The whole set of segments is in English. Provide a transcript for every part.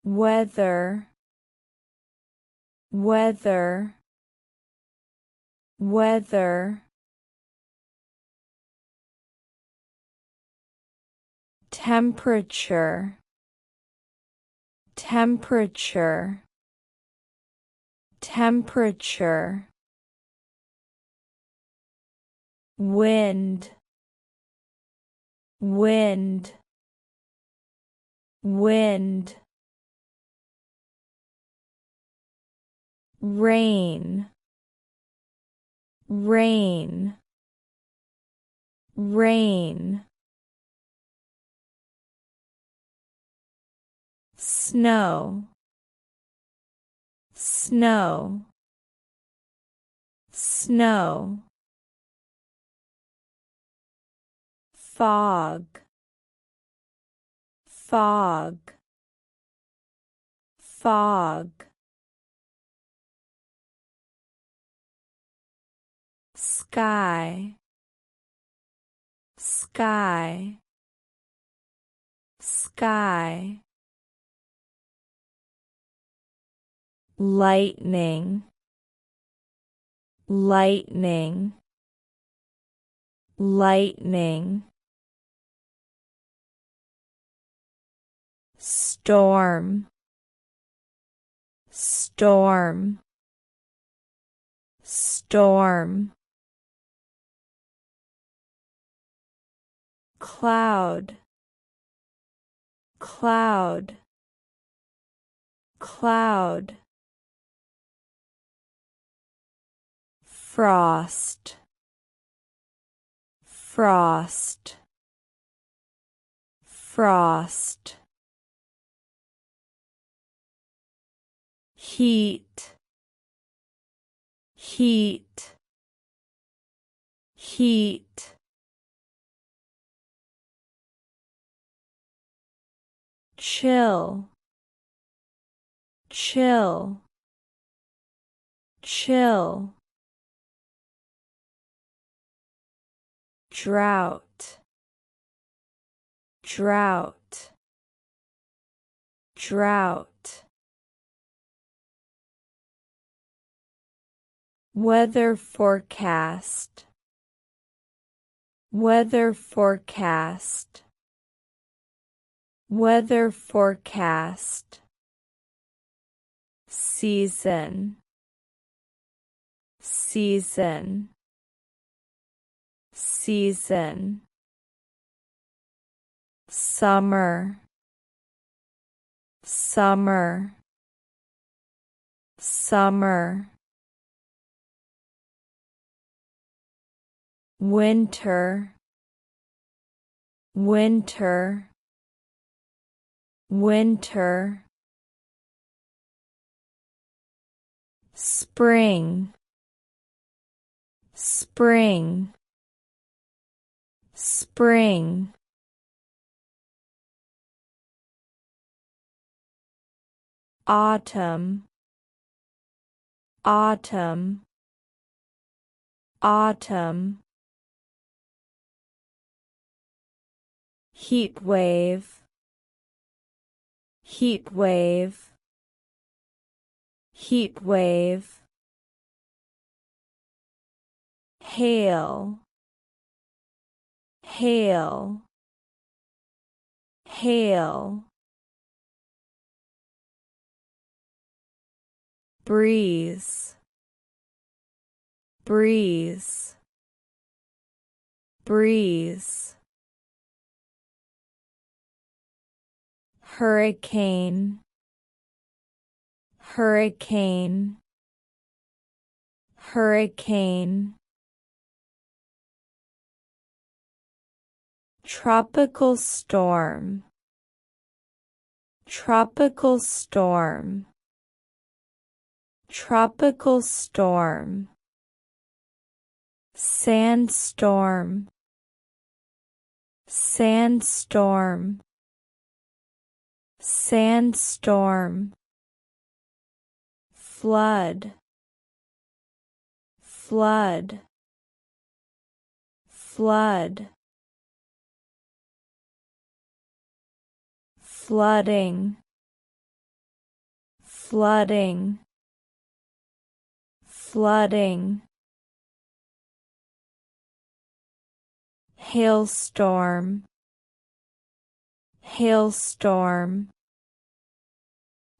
weather, weather, weather. Temperature, temperature, temperature. Wind, wind, wind. Rain, rain, rain. Snow, snow, snow. Fog, fog, fog. Sky, sky, sky. Lightning, lightning, lightning. Storm, storm, storm. Cloud, cloud, cloud. Frost, frost, frost. Heat, heat, heat. Chill, chill, chill. Drought, drought, drought. Weather forecast, weather forecast, weather forecast. Season, season, season. Summer, summer, summer. Winter, winter, winter. Spring, spring, spring. Autumn, autumn, autumn. Heat wave, heat wave, heat wave. Hail, hail, hail. Breeze, breeze, breeze. Hurricane, hurricane, hurricane. Tropical storm, tropical storm, tropical storm. Sandstorm, sandstorm, sandstorm. Flood, flood, flood. Flooding, flooding, flooding, hailstorm, hailstorm,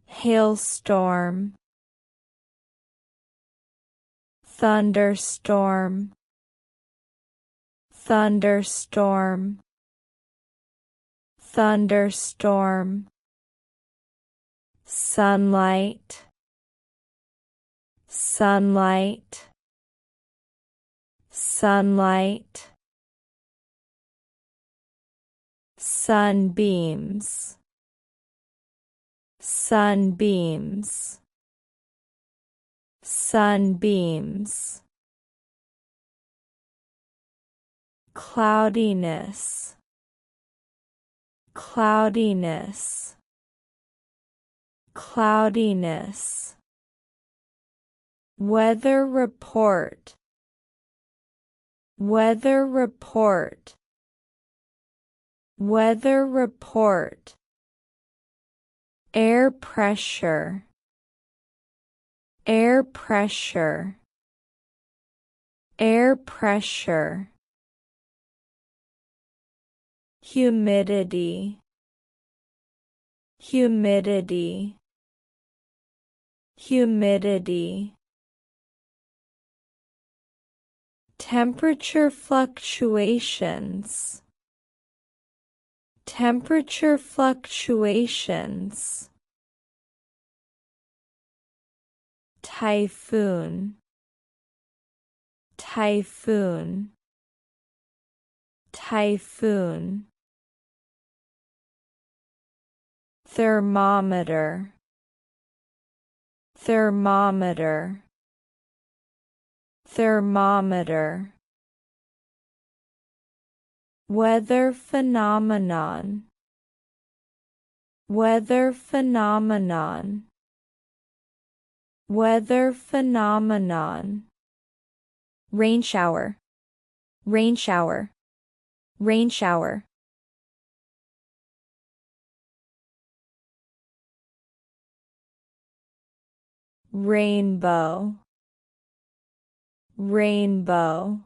hailstorm, thunderstorm, thunderstorm, thunderstorm, sunlight, sunlight, sunlight, sunbeams, sunbeams, sunbeams, cloudiness, cloudiness, cloudiness, weather report, weather report, weather report, air pressure, air pressure, air pressure, humidity, humidity, humidity, temperature fluctuations, temperature fluctuations, typhoon, typhoon, typhoon, thermometer, thermometer, thermometer, weather phenomenon, weather phenomenon, weather phenomenon, rain shower, rain shower, rain shower, rainbow, rainbow,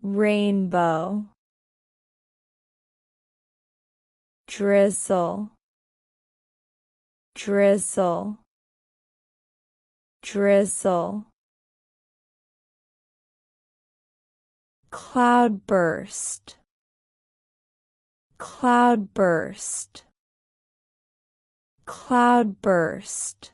rainbow, drizzle, drizzle, drizzle, cloudburst, cloudburst, cloudburst,